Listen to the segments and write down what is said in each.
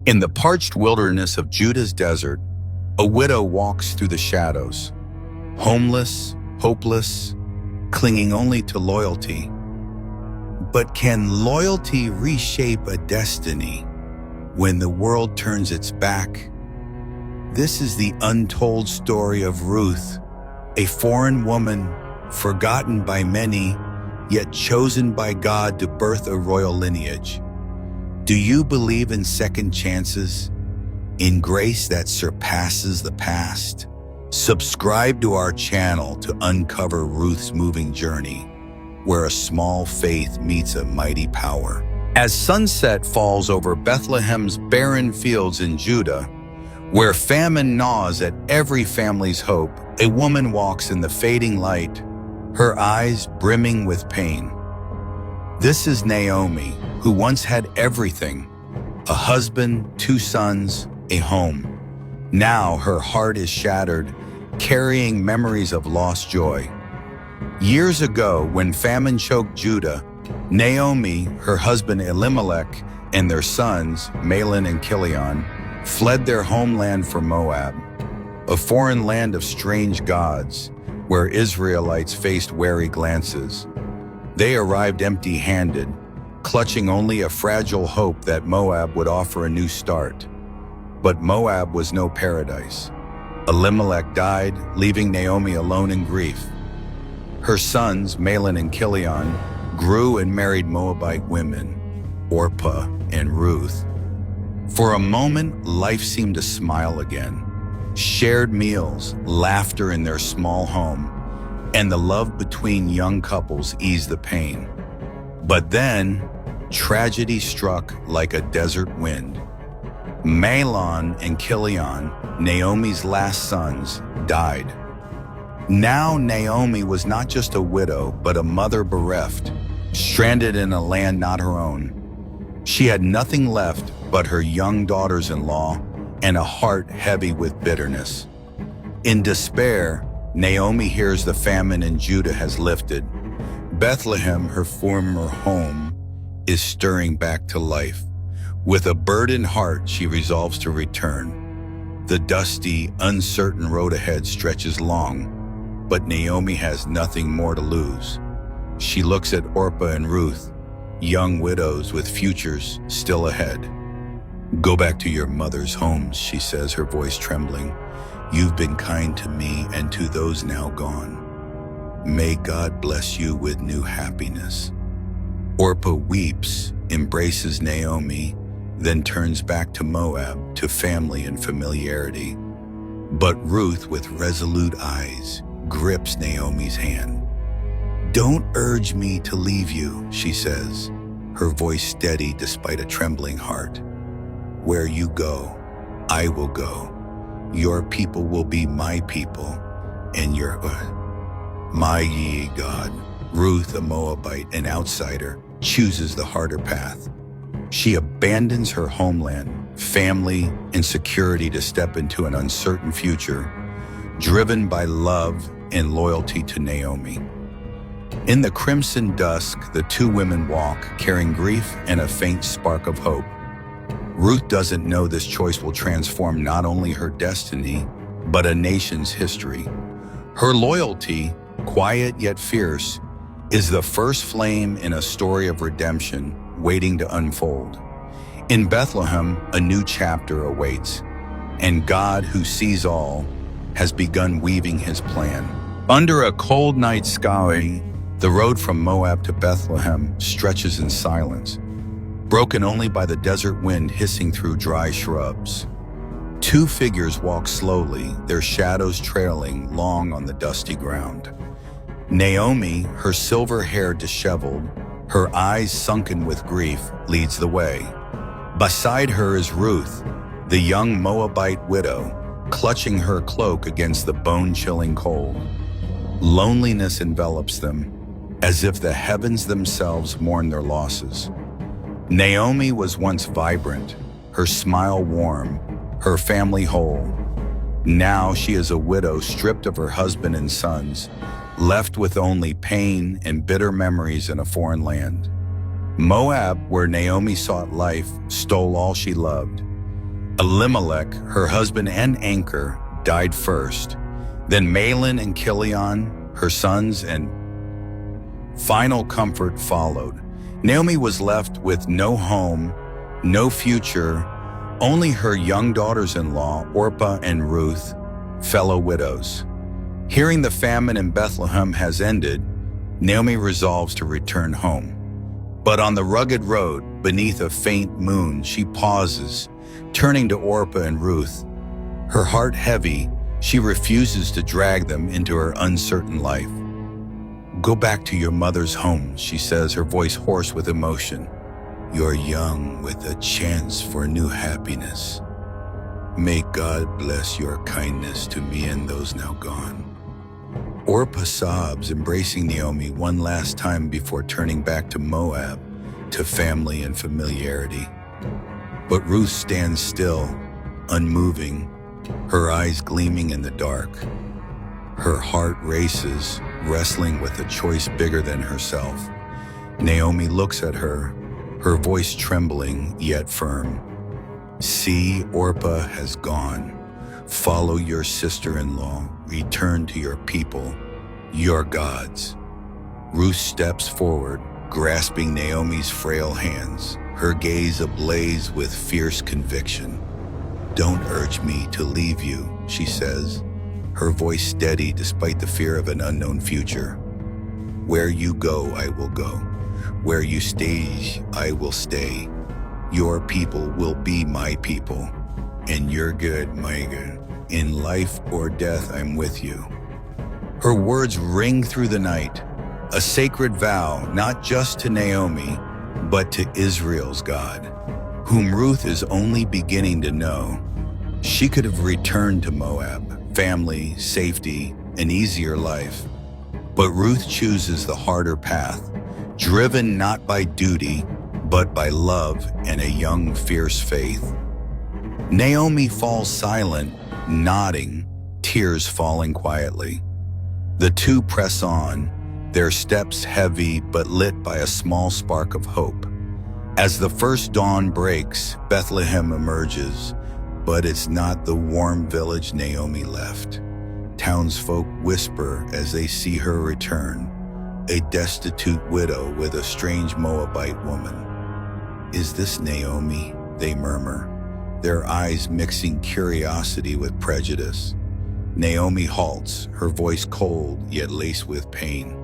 In the parched wilderness of Judah's desert, a widow walks through the shadows, homeless, hopeless, clinging only to loyalty. But can loyalty reshape a destiny when the world turns its back? This is the untold story of Ruth, a foreign woman, forgotten by many, yet chosen by God to birth a royal lineage. Do you believe in second chances, in grace that surpasses the past? Subscribe to our channel to uncover Ruth's moving journey, where a small faith meets a mighty power. As sunset falls over Bethlehem's barren fields in Judah, where famine gnaws at every family's hope, a woman walks in the fading light, her eyes brimming with pain. This is Naomi, who once had everything: a husband, 2 sons, a home. Now her heart is shattered, carrying memories of lost joy. Years ago, when famine choked Judah, Naomi, her husband Elimelech, and their sons, Mahlon and Chilion, fled their homeland for Moab, a foreign land of strange gods, where Israelites faced wary glances. They arrived empty-handed, clutching only a fragile hope that Moab would offer a new start. But Moab was no paradise. Elimelech died, leaving Naomi alone in grief. Her sons, Mahlon and Chilion, grew and married Moabite women, Orpah and Ruth. For a moment, life seemed to smile again. Shared meals, laughter in their small home, and the love between young couples eased the pain. But then, tragedy struck like a desert wind. Mahlon and Chilion, Naomi's last sons, died. Now Naomi was not just a widow, but a mother bereft, stranded in a land not her own. She had nothing left but her young daughters-in-law and a heart heavy with bitterness. In despair, Naomi hears the famine in Judah has lifted. Bethlehem, her former home, is stirring back to life. With a burdened heart, she resolves to return. The dusty, uncertain road ahead stretches long, but Naomi has nothing more to lose. She looks at Orpah and Ruth, young widows with futures still ahead. "Go back to your mother's homes," she says, her voice trembling. "You've been kind to me and to those now gone. May God bless you with new happiness." Orpah weeps, embraces Naomi, then turns back to Moab, to family and familiarity. But Ruth, with resolute eyes, grips Naomi's hand. "Don't urge me to leave you," she says, her voice steady despite a trembling heart. "Where you go, I will go. Your people will be my people, and your mighty God." Ruth, a Moabite, an outsider, chooses the harder path. She abandons her homeland, family, and security to step into an uncertain future, driven by love and loyalty to Naomi. In the crimson dusk, the 2 women walk, carrying grief and a faint spark of hope. Ruth doesn't know this choice will transform not only her destiny, but a nation's history. Her loyalty, quiet yet fierce, is the first flame in a story of redemption waiting to unfold. In Bethlehem, a new chapter awaits, and God, who sees all, has begun weaving his plan. Under a cold night sky, the road from Moab to Bethlehem stretches in silence, broken only by the desert wind hissing through dry shrubs. 2 figures walk slowly, their shadows trailing long on the dusty ground. Naomi, her silver hair disheveled, her eyes sunken with grief, leads the way. Beside her is Ruth, the young Moabite widow, clutching her cloak against the bone-chilling cold. Loneliness envelops them, as if the heavens themselves mourn their losses. Naomi was once vibrant, her smile warm, her family whole. Now she is a widow stripped of her husband and sons, left with only pain and bitter memories in a foreign land. Moab, where Naomi sought life, stole all she loved. Elimelech, her husband and anchor, died first. Then Mahlon and Chilion, her sons, and final comfort followed. Naomi was left with no home, no future, only her young daughters-in-law, Orpah and Ruth, fellow widows. Hearing the famine in Bethlehem has ended, Naomi resolves to return home. But on the rugged road, beneath a faint moon, she pauses, turning to Orpah and Ruth. Her heart heavy, she refuses to drag them into her uncertain life. "Go back to your mother's home," she says, her voice hoarse with emotion. "You're young with a chance for new happiness. May God bless your kindness to me and those now gone." Orpah sobs, embracing Naomi one last time before turning back to Moab, to family and familiarity. But Ruth stands still, unmoving, her eyes gleaming in the dark. Her heart races, wrestling with a choice bigger than herself. Naomi looks at her, her voice trembling yet firm. "See, Orpah has gone. Follow your sister-in-law. Return to your people, your gods." Ruth steps forward, grasping Naomi's frail hands, her gaze ablaze with fierce conviction. "Don't urge me to leave you," she says, her voice steady despite the fear of an unknown future. "Where you go, I will go. Where you stay, I will stay. Your people will be my people, and your good, my good. In life or death, I'm with you." Her words ring through the night, a sacred vow not just to Naomi, but to Israel's God, whom Ruth is only beginning to know. She could have returned to Moab, family, safety, an easier life. But Ruth chooses the harder path, driven not by duty, but by love and a young, fierce faith. Naomi falls silent, nodding, tears falling quietly. The two press on, their steps heavy but lit by a small spark of hope. As the first dawn breaks, Bethlehem emerges, but it's not the warm village Naomi left. Townsfolk whisper as they see her return, a destitute widow with a strange Moabite woman. "Is this Naomi?" they murmur, their eyes mixing curiosity with prejudice. Naomi halts, her voice cold yet laced with pain.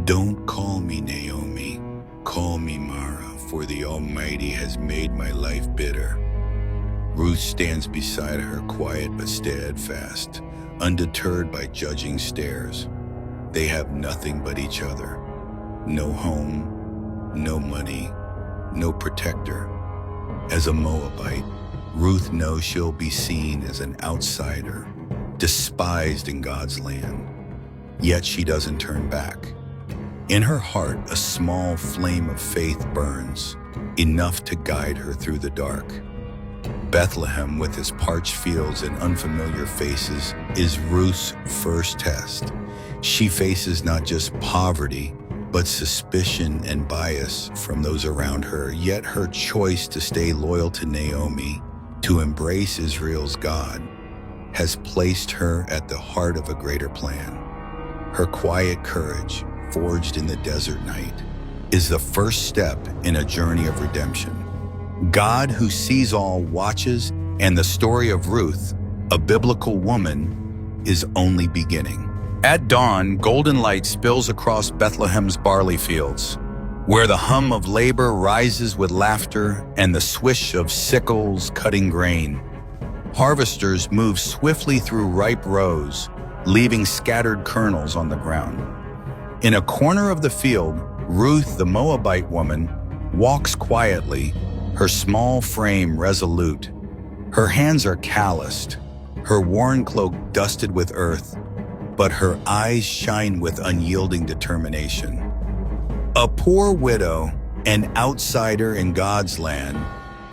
"Don't call me Naomi, call me Mara, for the Almighty has made my life bitter." Ruth stands beside her, quiet but steadfast, undeterred by judging stares. They have nothing but each other. No home, no money, no protector. As a Moabite, Ruth knows she'll be seen as an outsider, despised in God's land. Yet she doesn't turn back. In her heart, a small flame of faith burns, enough to guide her through the dark. Bethlehem, with its parched fields and unfamiliar faces, is Ruth's first test. She faces not just poverty, but suspicion and bias from those around her. Yet her choice to stay loyal to Naomi, to embrace Israel's God, has placed her at the heart of a greater plan. Her quiet courage, forged in the desert night, is the first step in a journey of redemption. God, who sees all, watches, and the story of Ruth, a biblical woman, is only beginning. At dawn, golden light spills across Bethlehem's barley fields, where the hum of labor rises with laughter and the swish of sickles cutting grain. Harvesters move swiftly through ripe rows, leaving scattered kernels on the ground. In a corner of the field, Ruth, the Moabite woman, walks quietly, her small frame resolute. Her hands are calloused, her worn cloak dusted with earth, but her eyes shine with unyielding determination. A poor widow, an outsider in God's land,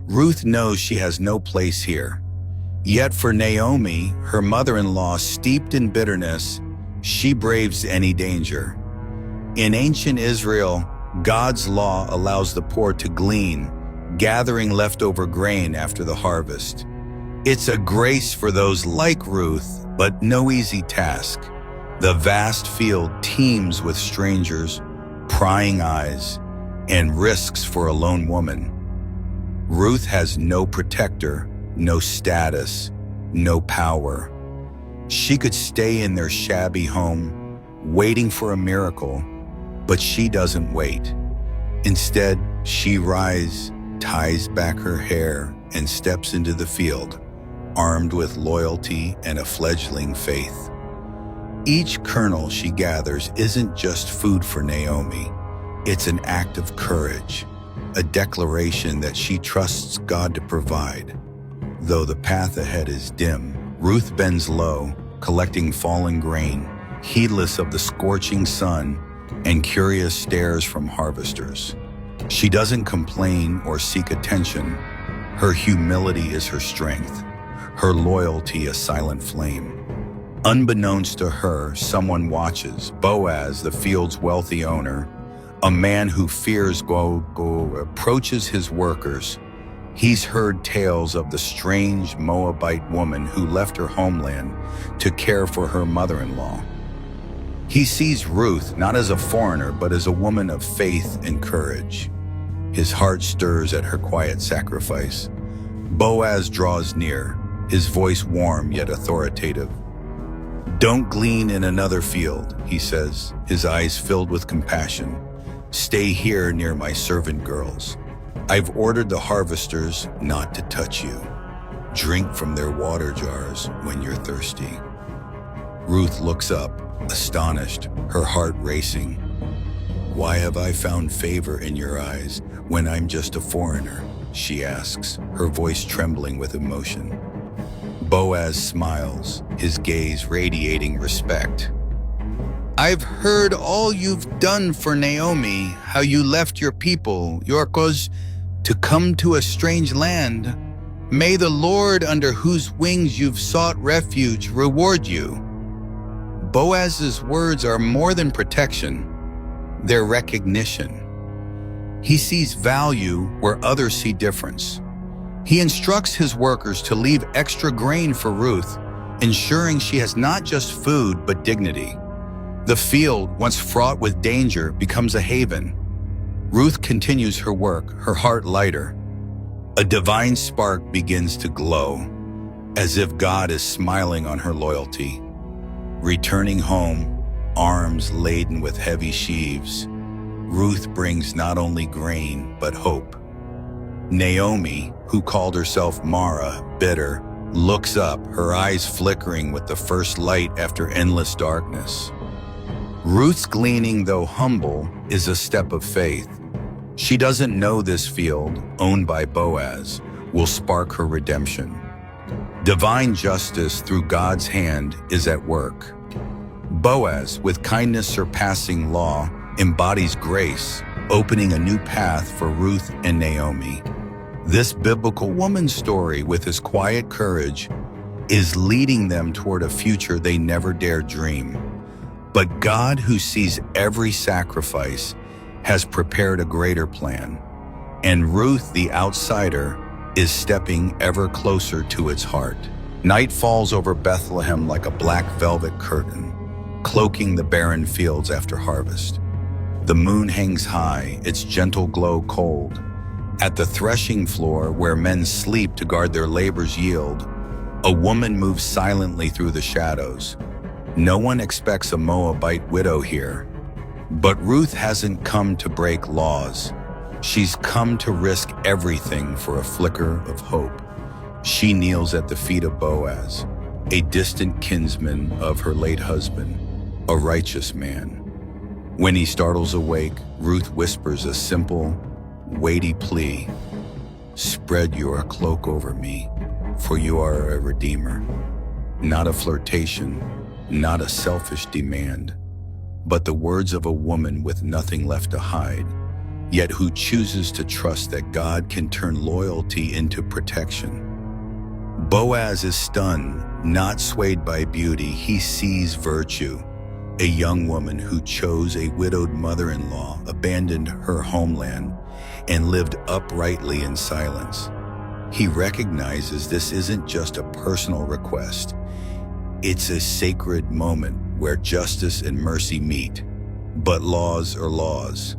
Ruth knows she has no place here. Yet for Naomi, her mother-in-law steeped in bitterness, she braves any danger. In ancient Israel, God's law allows the poor to glean, gathering leftover grain after the harvest. It's a grace for those like Ruth, but no easy task. The vast field teems with strangers, prying eyes, and risks for a lone woman. Ruth has no protector, no status, no power. She could stay in their shabby home, waiting for a miracle, but she doesn't wait. Instead, she rises, ties back her hair, and steps into the field, armed with loyalty and a fledgling faith. Each kernel she gathers isn't just food for Naomi. It's an act of courage, a declaration that she trusts God to provide. Though the path ahead is dim, Ruth bends low, collecting fallen grain, heedless of the scorching sun and curious stares from harvesters. She doesn't complain or seek attention. Her humility is her strength, her loyalty a silent flame. Unbeknownst to her, someone watches. Boaz, the field's wealthy owner, a man who fears approaches his workers. He's heard tales of the strange Moabite woman who left her homeland to care for her mother-in-law. He sees Ruth not as a foreigner, but as a woman of faith and courage. His heart stirs at her quiet sacrifice. Boaz draws near, his voice warm yet authoritative. "Don't glean in another field," he says, his eyes filled with compassion. "Stay here near my servant girls. I've ordered the harvesters not to touch you. Drink from their water jars when you're thirsty." Ruth looks up, astonished, her heart racing. "Why have I found favor in your eyes when I'm just a foreigner?" she asks, her voice trembling with emotion. Boaz smiles, his gaze radiating respect. "I've heard all you've done for Naomi, how you left your people, Yorkos, to come to a strange land. May the Lord under whose wings you've sought refuge reward you." Boaz's words are more than protection, they're recognition. He sees value where others see difference. He instructs his workers to leave extra grain for Ruth, ensuring she has not just food but dignity. The field, once fraught with danger, becomes a haven. Ruth continues her work, her heart lighter. A divine spark begins to glow, as if God is smiling on her loyalty. Returning home, arms laden with heavy sheaves, Ruth brings not only grain but hope. Naomi, who called herself Mara, bitter, looks up, her eyes flickering with the first light after endless darkness. Ruth's gleaning, though humble, is a step of faith. She doesn't know this field, owned by Boaz, will spark her redemption. Divine justice through God's hand is at work. Boaz, with kindness surpassing law, embodies grace, opening a new path for Ruth and Naomi. This biblical woman's story, with his quiet courage, is leading them toward a future they never dared dream. But God, who sees every sacrifice, has prepared a greater plan. And Ruth, the outsider, is stepping ever closer to its heart. Night falls over Bethlehem like a black velvet curtain, cloaking the barren fields after harvest. The moon hangs high, its gentle glow cold. At the threshing floor, where men sleep to guard their labor's yield, a woman moves silently through the shadows. No one expects a Moabite widow here. But Ruth hasn't come to break laws. She's come to risk everything for a flicker of hope. She kneels at the feet of Boaz, a distant kinsman of her late husband, a righteous man. When he startles awake, Ruth whispers a simple, weighty plea. "Spread your cloak over me, for you are a redeemer." Not a flirtation, not a selfish demand, but the words of a woman with nothing left to hide, yet who chooses to trust that God can turn loyalty into protection. Boaz is stunned, not swayed by beauty. He sees virtue. A young woman who chose a widowed mother-in-law, abandoned her homeland, and lived uprightly in silence. He recognizes this isn't just a personal request. It's a sacred moment where justice and mercy meet. But laws are laws.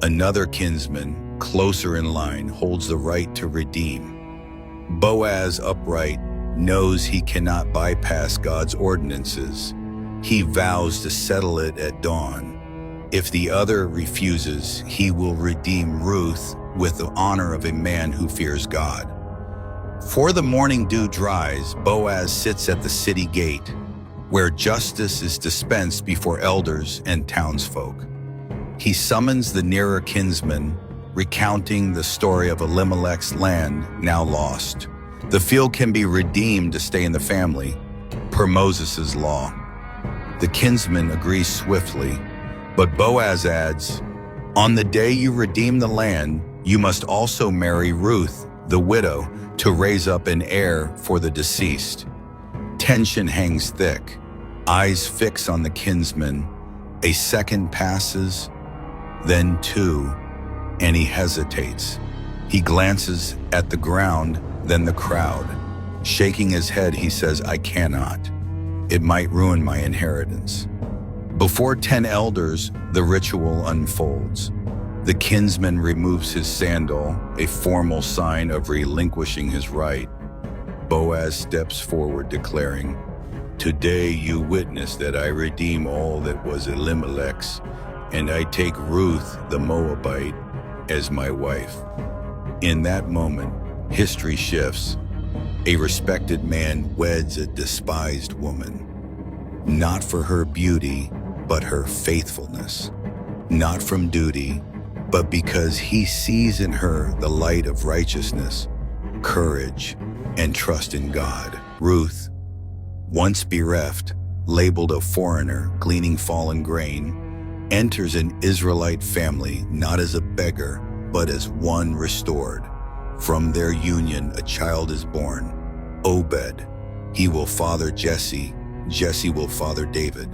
Another kinsman, closer in line, holds the right to redeem. Boaz, upright, knows he cannot bypass God's ordinances. He vows to settle it at dawn. If the other refuses, he will redeem Ruth with the honor of a man who fears God. Before the morning dew dries, Boaz sits at the city gate, where justice is dispensed before elders and townsfolk. He summons the nearer kinsmen, recounting the story of Elimelech's land now lost. The field can be redeemed to stay in the family, per Moses' law. The kinsman agrees swiftly, but Boaz adds, "On the day you redeem the land, you must also marry Ruth, the widow, to raise up an heir for the deceased." Tension hangs thick. Eyes fix on the kinsman. A second passes, then two, and he hesitates. He glances at the ground, then the crowd. Shaking his head, he says, "I cannot. It might ruin my inheritance." Before 10 elders, the ritual unfolds. The kinsman removes his sandal, a formal sign of relinquishing his right. Boaz steps forward, declaring, "Today you witness that I redeem all that was Elimelech's, and I take Ruth the Moabite as my wife." In that moment, history shifts. A respected man weds a despised woman, not for her beauty, but her faithfulness. Not from duty, but because he sees in her the light of righteousness, courage, and trust in God. Ruth, once bereft, labeled a foreigner gleaning fallen grain, enters an Israelite family not as a beggar, but as one restored. From their union, a child is born, Obed. He will father Jesse. Jesse will father David,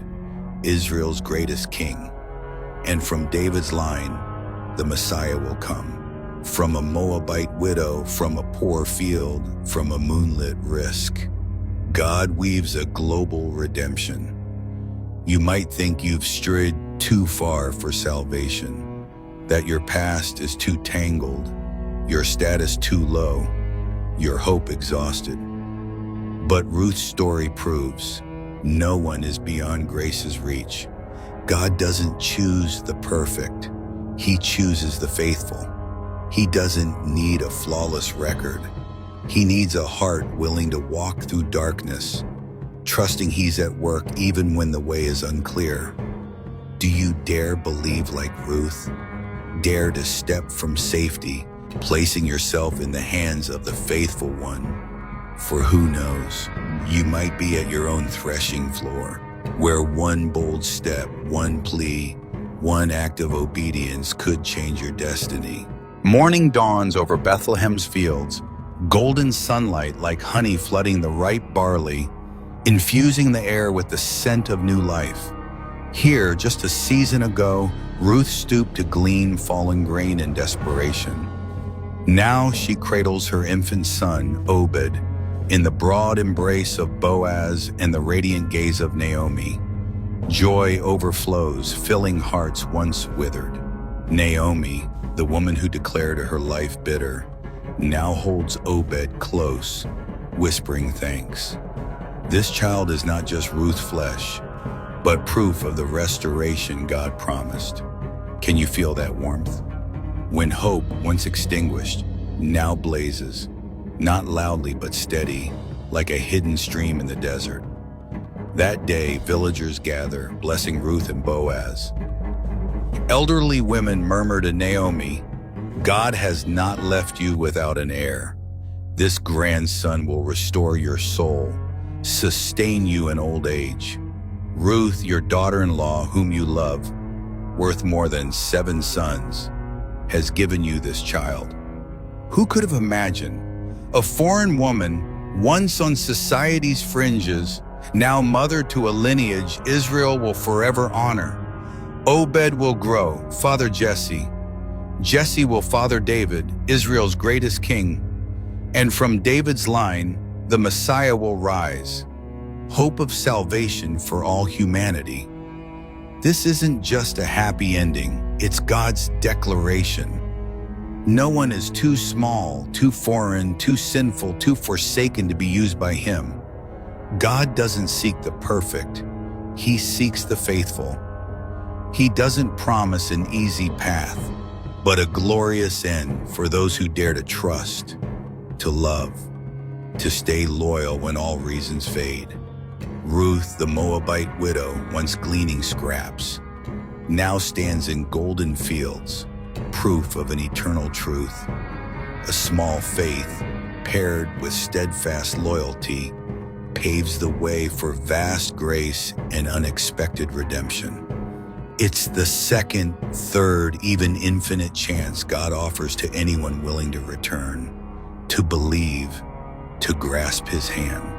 Israel's greatest king. And from David's line, the Messiah will come. From a Moabite widow, from a poor field, from a moonlit risk. God weaves a global redemption. You might think you've strayed too far for salvation, that your past is too tangled, your status too low, your hope exhausted. But Ruth's story proves no one is beyond grace's reach. God doesn't choose the perfect, He chooses the faithful. He doesn't need a flawless record. He needs a heart willing to walk through darkness, trusting He's at work even when the way is unclear. Do you dare believe like Ruth? Dare to step from safety, placing yourself in the hands of the faithful one? For who knows, you might be at your own threshing floor, where one bold step, one plea, one act of obedience could change your destiny. Morning dawns over Bethlehem's fields, golden sunlight like honey flooding the ripe barley, infusing the air with the scent of new life. Here, just a season ago, Ruth stooped to glean fallen grain in desperation. Now she cradles her infant son, Obed, in the broad embrace of Boaz and the radiant gaze of Naomi. Joy overflows, filling hearts once withered. Naomi, the woman who declared her life bitter, now holds Obed close, whispering thanks. This child is not just Ruth's flesh, but proof of the restoration God promised. Can you feel that warmth? When hope, once extinguished, now blazes, not loudly but steady, like a hidden stream in the desert. That day, villagers gather, blessing Ruth and Boaz. Elderly women murmur to Naomi, "God has not left you without an heir. This grandson will restore your soul, sustain you in old age. Ruth, your daughter-in-law, whom you love, worth more than 7 sons, has given you this child." Who could have imagined? A foreign woman, once on society's fringes, now mother to a lineage Israel will forever honor. Obed will grow, father Jesse, Jesse will father David, Israel's greatest king, and from David's line, the Messiah will rise, hope of salvation for all humanity. This isn't just a happy ending, it's God's declaration. No one is too small, too foreign, too sinful, too forsaken to be used by Him. God doesn't seek the perfect, He seeks the faithful. He doesn't promise an easy path, but a glorious end for those who dare to trust, to love, to stay loyal when all reasons fade. Ruth, the Moabite widow, once gleaning scraps, now stands in golden fields, proof of an eternal truth. A small faith, paired with steadfast loyalty, paves the way for vast grace and unexpected redemption. It's the second, third, even infinite chance God offers to anyone willing to return, to believe, to grasp His hand.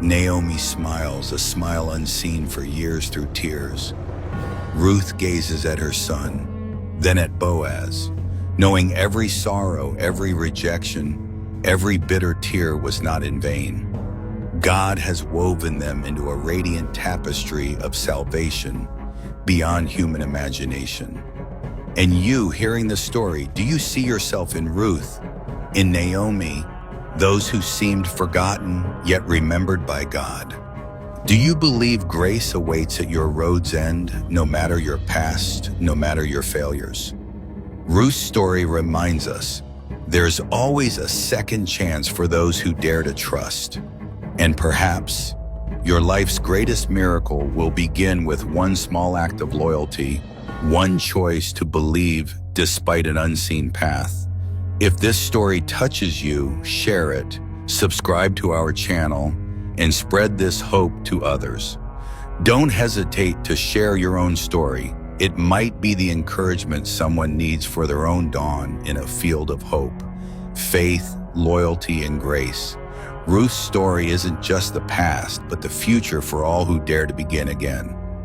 Naomi smiles, a smile unseen for years through tears. Ruth gazes at her son, then at Boaz, knowing every sorrow, every rejection, every bitter tear was not in vain. God has woven them into a radiant tapestry of salvation beyond human imagination. And you, hearing the story, do you see yourself in Ruth, in Naomi, those who seemed forgotten yet remembered by God? Do you believe grace awaits at your road's end, no matter your past, no matter your failures? Ruth's story reminds us there's always a second chance for those who dare to trust. And perhaps your life's greatest miracle will begin with one small act of loyalty, one choice to believe despite an unseen path. If this story touches you, share it, subscribe to our channel, and spread this hope to others. Don't hesitate to share your own story. It might be the encouragement someone needs for their own dawn in a field of hope, faith, loyalty, and grace. Ruth's story isn't just the past, but the future for all who dare to begin again.